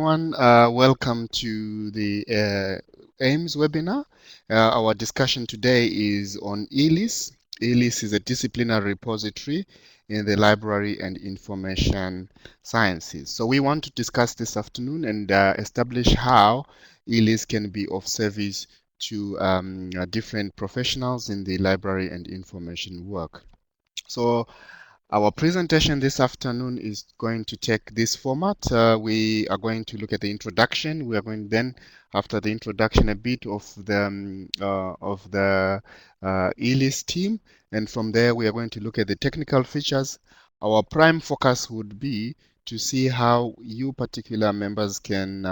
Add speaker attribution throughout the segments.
Speaker 1: Everyone, welcome to the AIMS webinar. Our discussion today is on E-LIS. E-LIS is a disciplinary repository in the library and information sciences. So we want to discuss this afternoon and establish how E-LIS can be of service to different professionals in the library and information work. So our presentation this afternoon is going to take this format. We are going to look at the introduction. We are going then, after the introduction, a bit of the E-LIS team, and from there we are going to look at the technical features. Our prime focus would be to see how you particular members can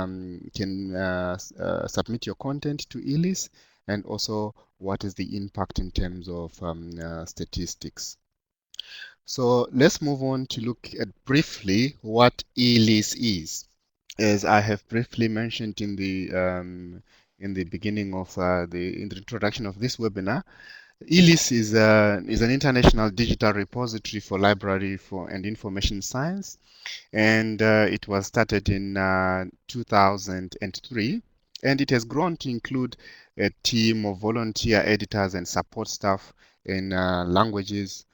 Speaker 1: submit your content to E-LIS, and also what is the impact in terms of statistics. So let's move on to look at briefly what E-LIS is. As I have briefly mentioned in the beginning of in the introduction of this webinar, E-LIS is an international digital repository for library and information science, and it was started in 2003, and it has grown to include a team of volunteer editors and support staff in languages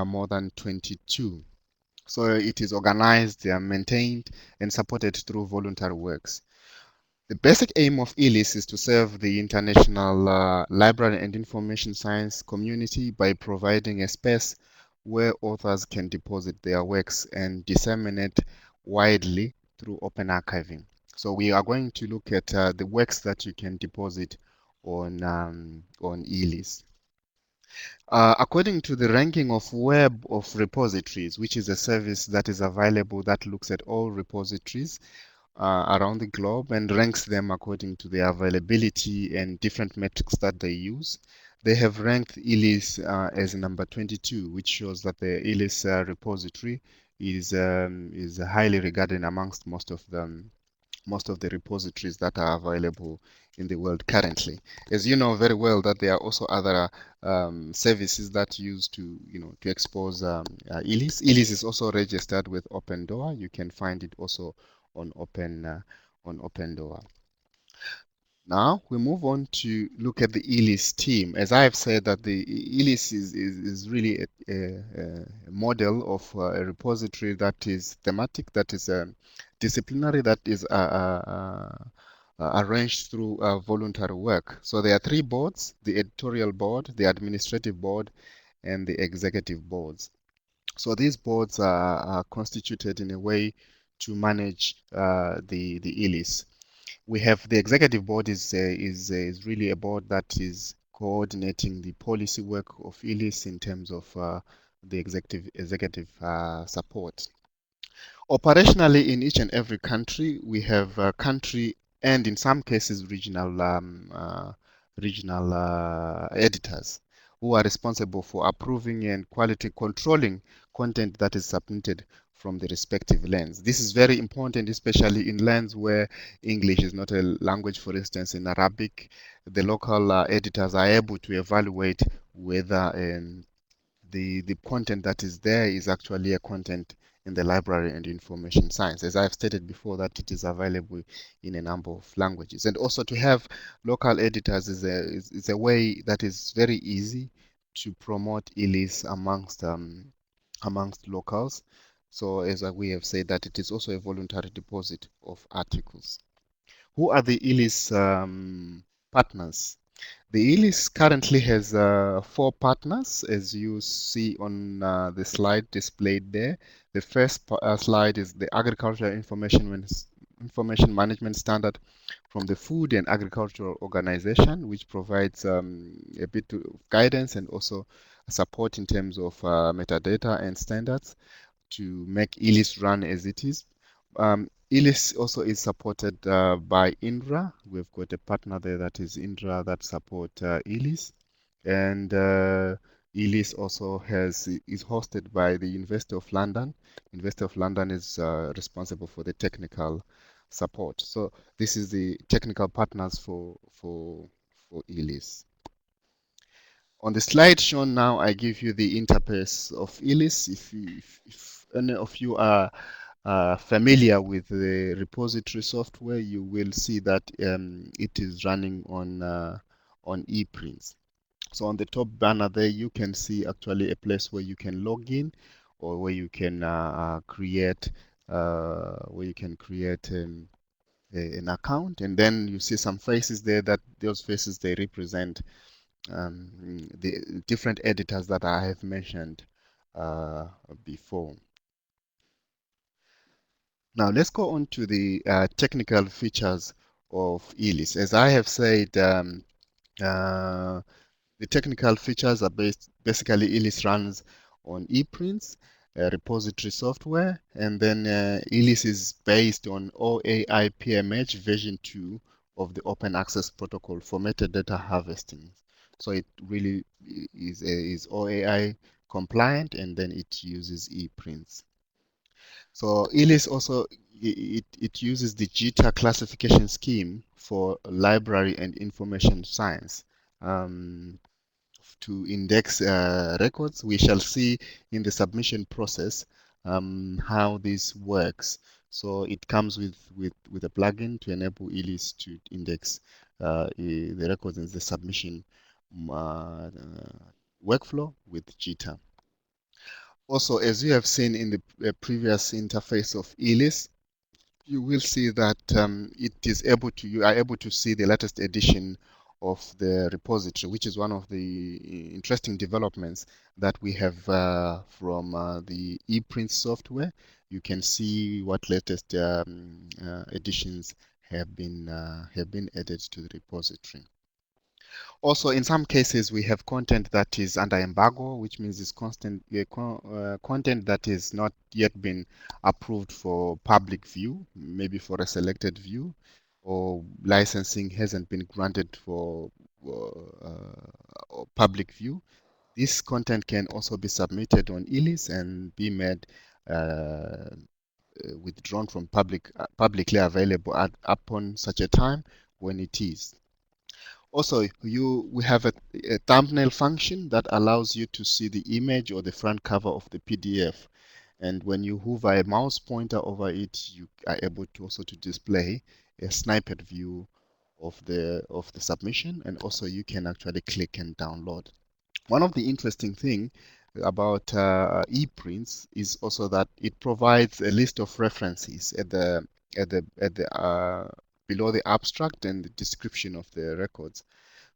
Speaker 1: more than 22. So it is organized, maintained, and supported through voluntary works. The basic aim of E-LIS is to serve the international library and information science community by providing a space where authors can deposit their works and disseminate widely through open archiving. So we are going to look at the works that you can deposit on E-LIS. According to the ranking of Web of Repositories, which is a service that is available that looks at all repositories around the globe and ranks them according to their availability and different metrics that they use, they have ranked E-LIS as number 22, which shows that the E-LIS repository is highly regarded amongst most of the repositories that are available in the world currently. As you know very well, that there are also other services that use to expose E-LIS. E-LIS is also registered with Open Door. You can find it also on Open Door. Now we move on to look at the E-LIS team. As I have said, that the E-LIS is really a model of a repository that is thematic, that is disciplinary, that is arranged through voluntary work. So there are three boards: the editorial board, the administrative board, and the executive boards. So these boards are constituted in a way to manage the E-LIS. We have the executive board is really a board that is coordinating the policy work of E-LIS in terms of the executive support. Operationally, in each and every country, we have country and in some cases regional editors who are responsible for approving and quality controlling content that is submitted from the respective lands. This is very important, especially in lands where English is not a language. For instance, in Arabic, the local editors are able to evaluate whether the content that is there is actually a content in the library and information science. As I've stated before, that it is available in a number of languages. And also to have local editors is a way that is very easy to promote E-LIS amongst locals. So as we have said, that it is also a voluntary deposit of articles. Who are the E-LIS partners? The E-LIS currently has 4 partners, as you see on the slide displayed there. The first slide is the Agricultural Information Management Standard from the Food and Agricultural Organization, which provides a bit of guidance and also support in terms of metadata and standards to make E-LIS run as it is. E-LIS also is supported by INRA. We've got a partner there that is INRA that support E-LIS, and E-LIS also is hosted by the University of London. University of London is responsible for the technical support. So this is the technical partners for E-LIS. On the slide shown now, I give you the interface of E-LIS. If any of you are familiar with the repository software, you will see that it is running on ePrints. So on the top banner there, you can see actually a place where you can log in, or where you can create an account, and then you see some faces there. That those faces, they represent the different editors that I have mentioned before. Now let's go on to the technical features of E-LIS. As I have said, uh, the technical features are basically E-LIS runs on ePrints, repository software, and then E-LIS is based on OAI PMH version 2 of the open access protocol for metadata harvesting. So it really is OAI compliant, and then it uses ePrints. So E-LIS also it uses the JITA classification scheme for library and information science. To index records. We shall see in the submission process how this works. So it comes with a plugin to enable E-LIS to index the records in the submission workflow with JITA. Also, as you have seen in the previous interface of E-LIS, you will see that you are able to see the latest edition of the repository, which is one of the interesting developments that we have from the ePrint software. You can see what latest editions have been added to the repository. Also, in some cases, we have content that is under embargo, which means it's content that is not yet been approved for public view, maybe for a selected view, or licensing hasn't been granted for public view. This content can also be submitted on E-LIS and be made withdrawn from publicly available upon such a time when it is. Also, we have a thumbnail function that allows you to see the image or the front cover of the PDF. And when you hover a mouse pointer over it, you are able to also to display a snippet view of the submission, and also you can actually click and download. One of the interesting thing about ePrints is also that it provides a list of references at the below the abstract and the description of the records.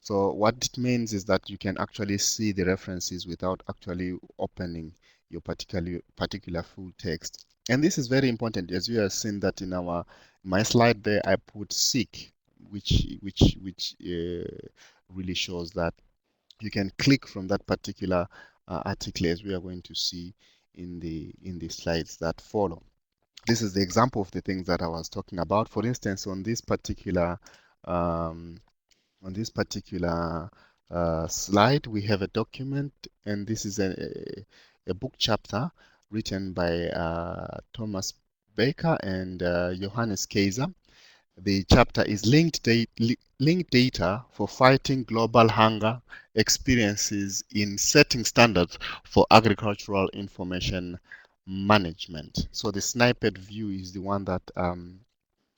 Speaker 1: So what it means is that you can actually see the references without actually opening your particular full text. And this is very important, as you have seen that in my slide there, I put seek, which really shows that you can click from that particular article, as we are going to see in the slides that follow. This is the example of the things that I was talking about. For instance, on this particular slide, we have a document, and this is a book chapter written by Thomas Baker and Johannes Kaiser. The chapter is linked data for fighting global hunger experiences in setting standards for agricultural information management. So the snippet view is the one that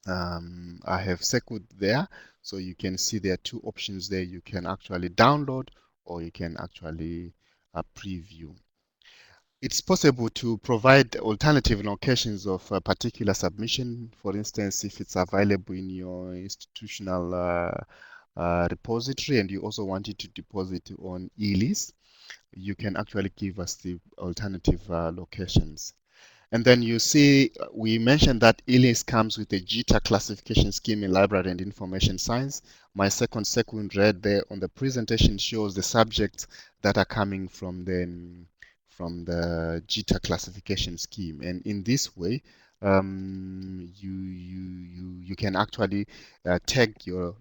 Speaker 1: I have circled there. So you can see there are two options there. You can actually download, or you can actually preview. It's possible to provide alternative locations of a particular submission. For instance, if it's available in your institutional repository and you also want it to deposit on E-LIS, you can actually give us the alternative locations. And then you see, we mentioned that E-LIS comes with a JITA classification scheme in library and information science. My second red there on the presentation shows the subjects that are coming from the JITA classification scheme. And in this way, you can actually tag your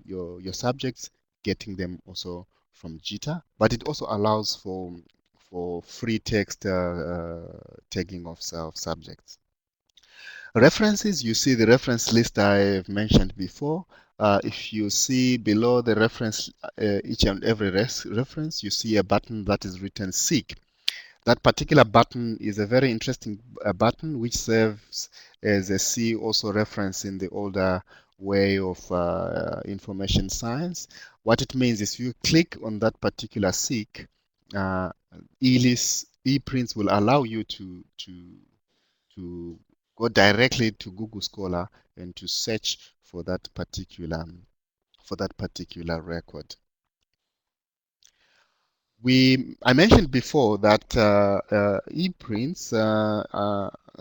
Speaker 1: subjects, getting them also from JITA, but it also allows for free text tagging of subjects. References, you see the reference list I've mentioned before. If you see below the reference, each and every reference, you see a button that is written seek. That particular button is a very interesting button which serves as a C also referenced in the older way of information science. What it means is you click on that particular seek, E-LIS ePrints will allow you to go directly to Google Scholar and to search for that particular record. I mentioned before that ePrints,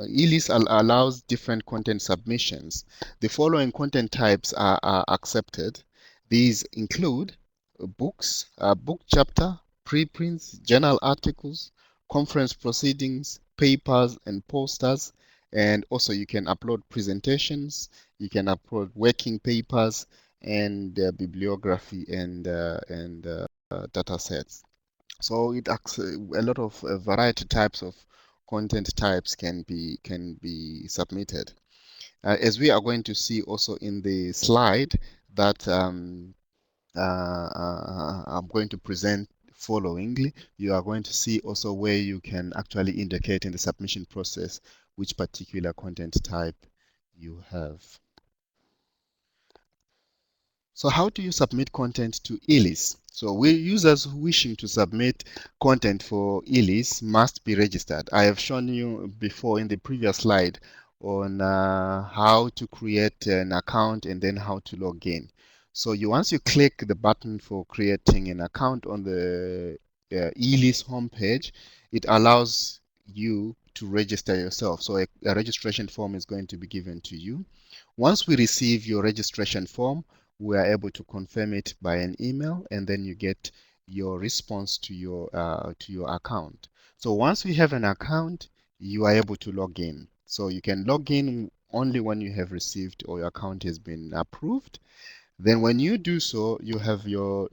Speaker 1: E-LIS allows different content submissions. The following content types are accepted. These include books, book chapter, preprints, journal articles, conference proceedings, papers, and posters. And also you can upload presentations, you can upload working papers, and bibliography and data sets. So a lot of variety types of content types can be submitted. As we are going to see also in the slide that I'm going to present followingly, you are going to see also where you can actually indicate in the submission process which particular content type you have. So how do you submit content to E-LIS? So users wishing to submit content for E-LIS must be registered. I have shown you before in the previous slide on how to create an account and then how to log in. So once you click the button for creating an account on the E-LIS homepage, it allows you to register yourself. So a registration form is going to be given to you. Once we receive your registration form, we are able to confirm it by an email, and then you get your response to your account. So once we have an account, you are able to log in. So you can log in only when you have received or your account has been approved. Then when you do so, you have your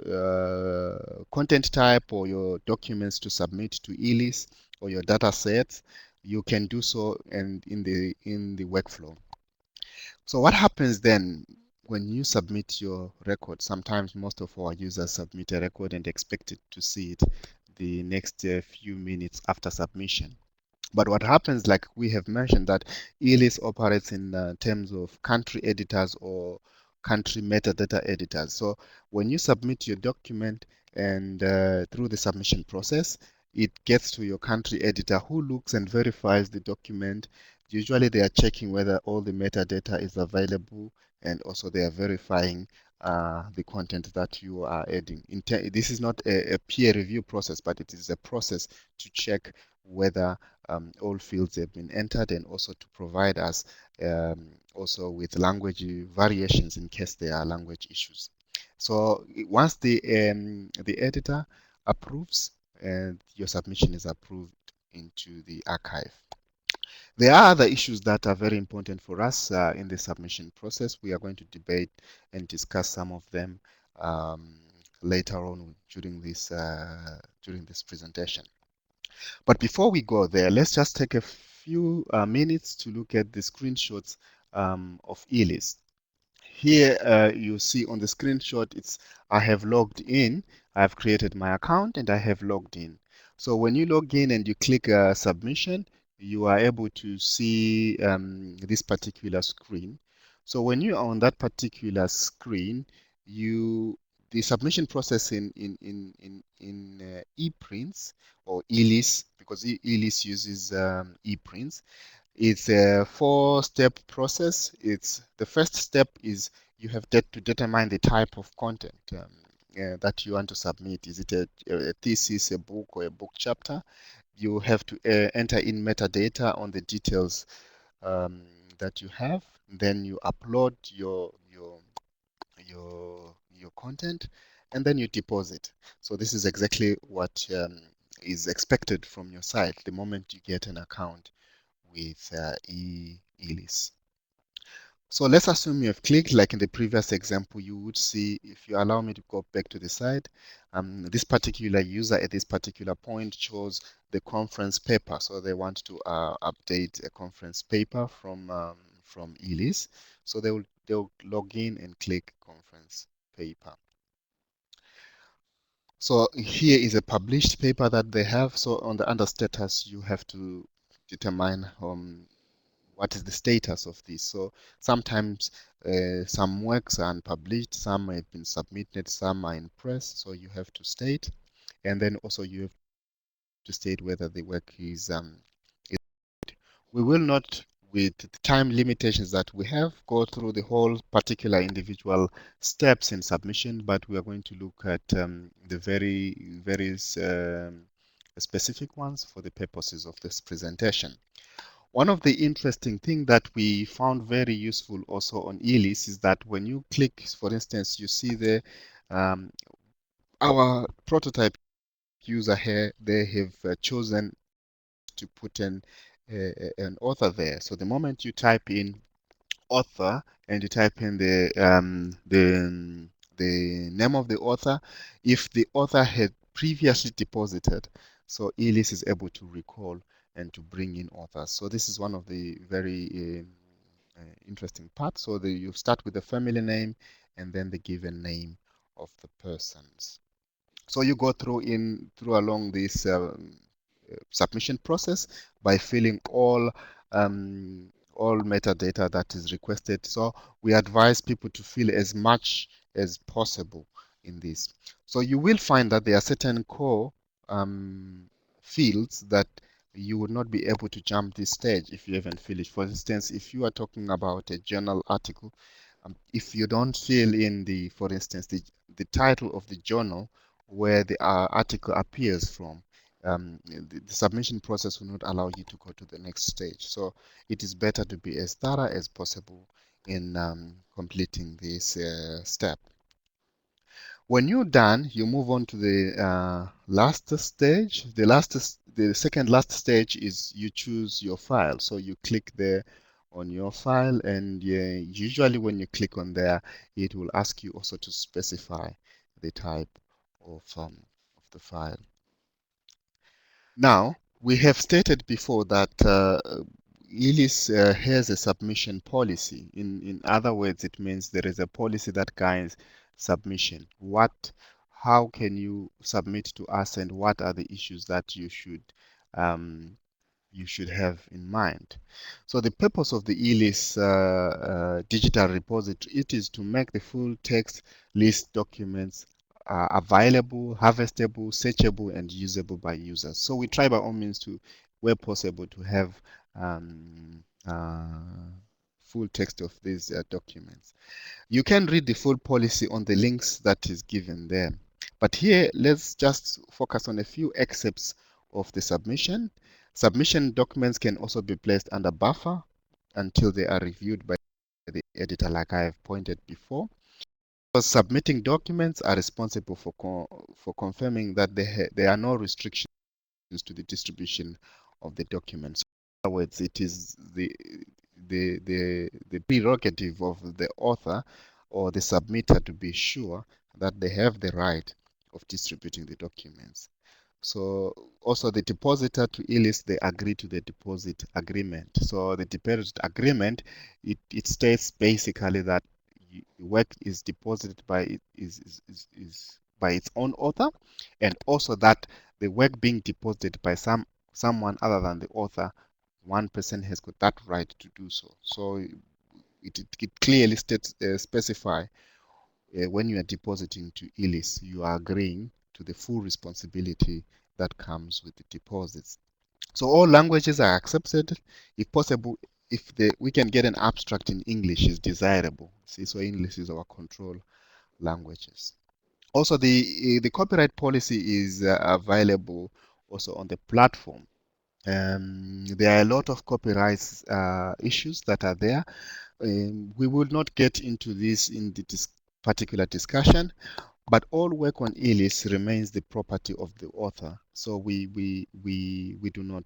Speaker 1: content type or your documents to submit to E-LIS or your data sets. You can do so and in the workflow. So what happens then when you submit your record? Sometimes most of our users submit a record and expect it to see it the next few minutes after submission. But what happens, like we have mentioned, that E-LIS operates in terms of country editors or country metadata editors. So when you submit your document and through the submission process, it gets to your country editor who looks and verifies the document. Usually they are checking whether all the metadata is available, and also they are verifying the content that you are adding. This is not a peer review process, but it is a process to check whether all fields have been entered, and also to provide us also with language variations in case there are language issues. So once the editor approves, and your submission is approved into the archive. There are other issues that are very important for us in the submission process. We are going to debate and discuss some of them later on during this presentation. But before we go there, let's just take a few minutes to look at the screenshots of E-LIS. Here you see on the screenshot, I have logged in, I have created my account, and I have logged in. So when you log in and you click submission, you are able to see this particular screen. So when you are on that particular screen, the submission process in ePrints or E-LIS, because E-LIS uses ePrints. It's a four-step process. The first step is you have to determine the type of content that you want to submit. Is it a thesis, a book, or a book chapter? You have to enter in metadata on the details that you have. Then you upload your content, and then you deposit. So this is exactly what is expected from your site the moment you get an account with E-LIS. So let's assume you have clicked, like in the previous example. You would see, if you allow me to go back to the side, this particular user at this particular point chose the conference paper. So they want to update a conference paper from E-LIS. So they'll log in and click conference paper. So here is a published paper that they have. So on the under status, you have to determine what is the status of this. So sometimes some works are unpublished, some have been submitted, some are in press, so you have to state, and then also you have to state whether the work is we will not, with the time limitations that we have, go through the whole particular individual steps in submission, but we are going to look at the various specific ones for the purposes of this presentation. One of the interesting things that we found very useful also on E-LIS is that when you click, for instance, you see the our prototype user here, they have chosen to put an author there. So the moment you type in author and you type in the name of the author, if the author had previously deposited, so E-LIS is able to recall and to bring in authors. So this is one of the very interesting parts. So you start with the family name and then the given name of the persons. So you go through along this submission process by filling all metadata that is requested. So we advise people to fill as much as possible in this. So you will find that there are certain core fields that you would not be able to jump this stage if you haven't filled it. For instance, if you are talking about a journal article, if you don't fill in for instance, the title of the journal where the article appears from, the submission process will not allow you to go to the next stage. So it is better to be as thorough as possible in completing this step. When you're done, you move on to the last stage. The second last stage is you choose your file. So you click there on your file, and usually when you click on there, it will ask you also to specify the type of the file. Now, we have stated before that E-LIS has a submission policy. In other words, it means there is a policy that guides submission. How can you submit to us, and what are the issues that you should have in mind. So the purpose of the E-LIS digital repository, it is to make the full text list documents available, harvestable, searchable, and usable by users. So we try by all means to, where possible, to have full text of these documents. You can read the full policy on the links that is given there. But here, let's just focus on a few excerpts of the submission. Submission documents can also be placed under buffer until they are reviewed by the editor, like I have pointed before. Because submitting documents are responsible for confirming that there are no restrictions to the distribution of the documents. In other words, it is the prerogative of the author or the submitter to be sure that they have the right of distributing the documents. So also the depositor to E-LIS, they agree to the deposit agreement. So the deposit agreement, it states basically that work is deposited by by its own author, and also that the work being deposited by someone other than the author, one person has got that right to do so. So it clearly states specify when you are depositing to E-LIS, you are agreeing to the full responsibility that comes with the deposits. So all languages are accepted. If possible, if we can get an abstract in English is desirable. See, so English is our control languages. Also, the copyright policy is available also on the platform. There are a lot of copyright issues that are there. We will not get into this in the particular discussion, but all work on E-LIS remains the property of the author. So we do not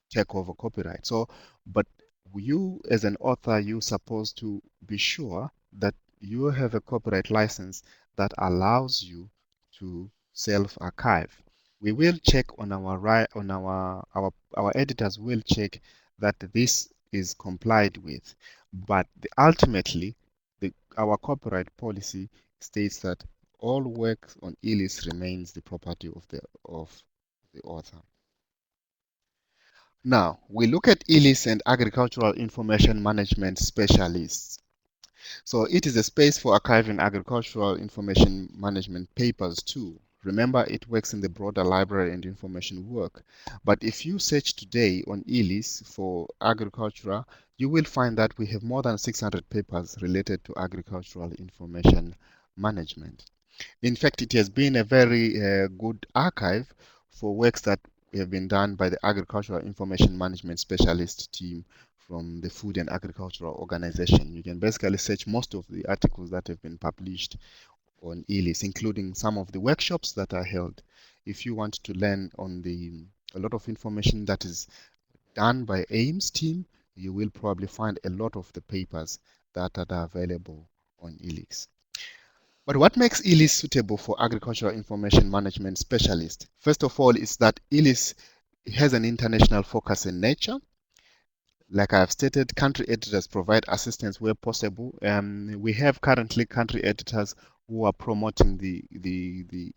Speaker 1: take over copyright. So, but you as an author, you're supposed to be sure that you have a copyright license that allows you to self-archive. We will check on our editors will check that this is complied with, but ultimately our copyright policy states that all work on E-LIS remains the property of the author. Now, we look at E-LIS and agricultural information management specialists. So it is a space for archiving agricultural information management papers too. Remember, it works in the broader library and information work. But if you search today on E-LIS for agriculture, you will find that we have more than 600 papers related to agricultural information management. In fact, it has been a very good archive for works that have been done by the Agricultural Information Management Specialist team from the Food and Agricultural Organization. You can basically search most of the articles that have been published on E-LIS, including some of the workshops that are held. If you want to learn on a lot of information that is done by AIM's team, you will probably find a lot of the papers that are available on E-LIS. But what makes E-LIS suitable for agricultural information management specialists? First of all, is that E-LIS has an international focus in nature. Like I have stated, country editors provide assistance where possible. We have currently country editors who are promoting the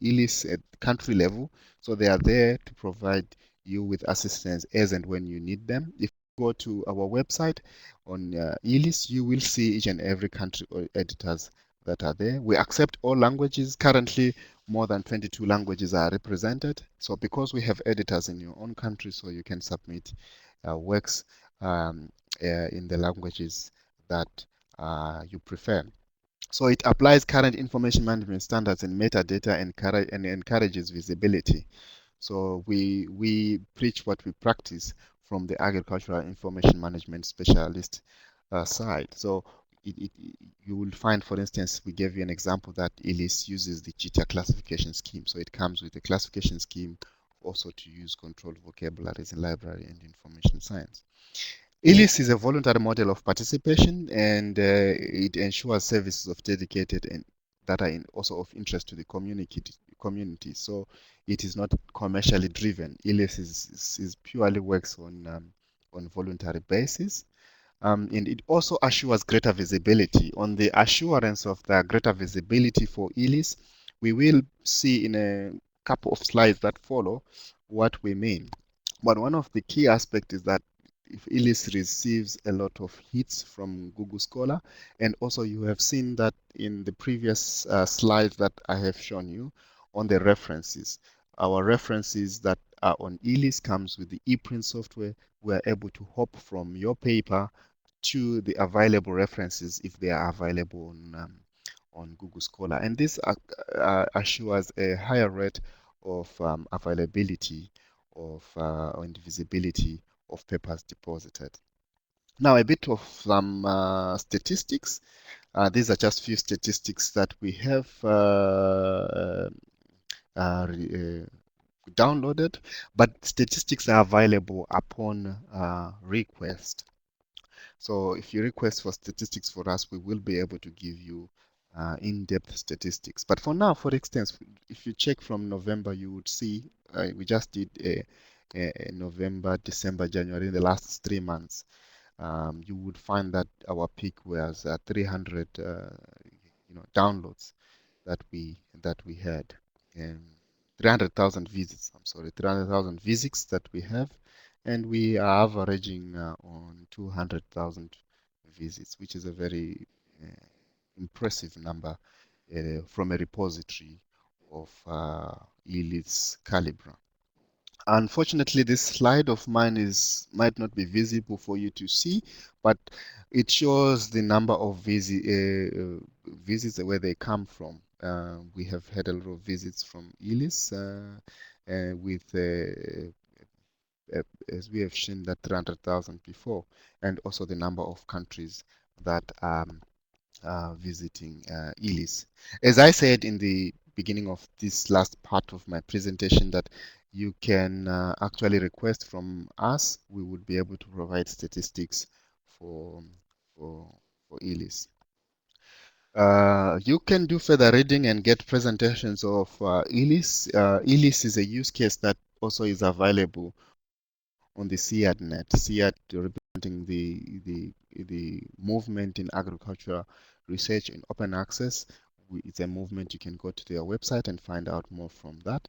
Speaker 1: E-LIS at country level. So they are there to provide you with assistance as and when you need them. If you go to our website on E-LIS, you will see each and every country editors that are there. We accept all languages. Currently, more than 22 languages are represented. So because we have editors in your own country, so you can submit works um, in the languages that you prefer. So it applies current information management standards and metadata and encourages visibility. So we preach what we practice from the agricultural information management specialist side. So you will find, for instance, we gave you an example that E-LIS uses the JITA classification scheme. So it comes with a classification scheme also to use controlled vocabularies in library and information science. E-LIS is a voluntary model of participation, and it ensures services of dedicated and that are also of interest to the community. So it is not commercially driven. E-LIS is purely works on voluntary basis. And it also assures greater visibility. On the assurance of the greater visibility for E-LIS, we will see in a couple of slides that follow what we mean. But one of the key aspects is that if E-LIS receives a lot of hits from Google Scholar, and also you have seen that in the previous slides that I have shown you on the references. Our references that are on E-LIS comes with the ePrint software. We are able to hop from your paper to the available references if they are available on Google Scholar. And this assures a higher rate of availability of and visibility of papers deposited. Now, a bit of some statistics. These are just few statistics that we have downloaded, but statistics are available upon request. So if you request for statistics for us, we will be able to give you in-depth statistics. But for now, for instance, if you check from November, you would see we just did a November, December, January, in the last 3 months. You would find that our peak was 300 downloads that we had. 300,000 visits. I'm sorry, 300,000 visits that we have, and we are averaging on 200,000 visits, which is a very impressive number from a repository of E-LIS caliber. Unfortunately, this slide of mine might not be visible for you to see, but it shows the number of visits where they come from. We have had a lot of visits from E-LIS with, as we have seen, that 300,000 before, and also the number of countries that visiting E-LIS. As I said in the beginning of this last part of my presentation, that you can actually request from us. We would be able to provide statistics for E-LIS. You can do further reading and get presentations of E-LIS. E-LIS is a use case that also is available on the CIARD net. CIARD representing the movement in agricultural research in open access. it's a movement. You can go to their website and find out more from that.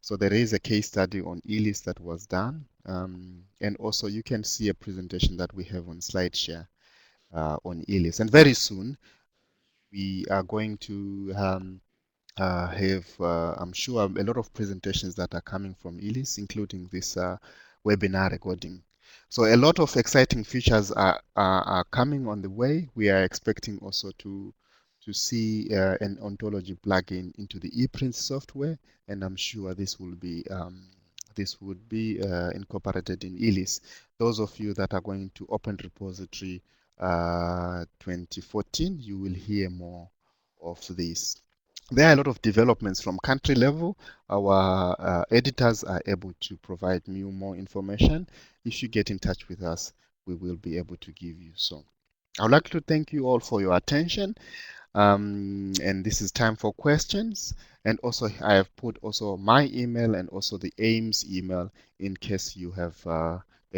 Speaker 1: So there is a case study on E-LIS that was done, and also you can see a presentation that we have on SlideShare on E-LIS. And very soon we are going to have, I'm sure, a lot of presentations that are coming from E-LIS, including this webinar recording. So a lot of exciting features are coming on the way. We are expecting also to see an ontology plugin into the ePrints software, and I'm sure this will be incorporated in E-LIS. Those of you that are going to Open Repository 2014, you will hear more of this. There are a lot of developments from country level. Our editors are able to provide you more information. If you get in touch with us, we will be able to give you so. I would like to thank you all for your attention. And this is time for questions. And also, I have put also my email and also the AIMS email in case you have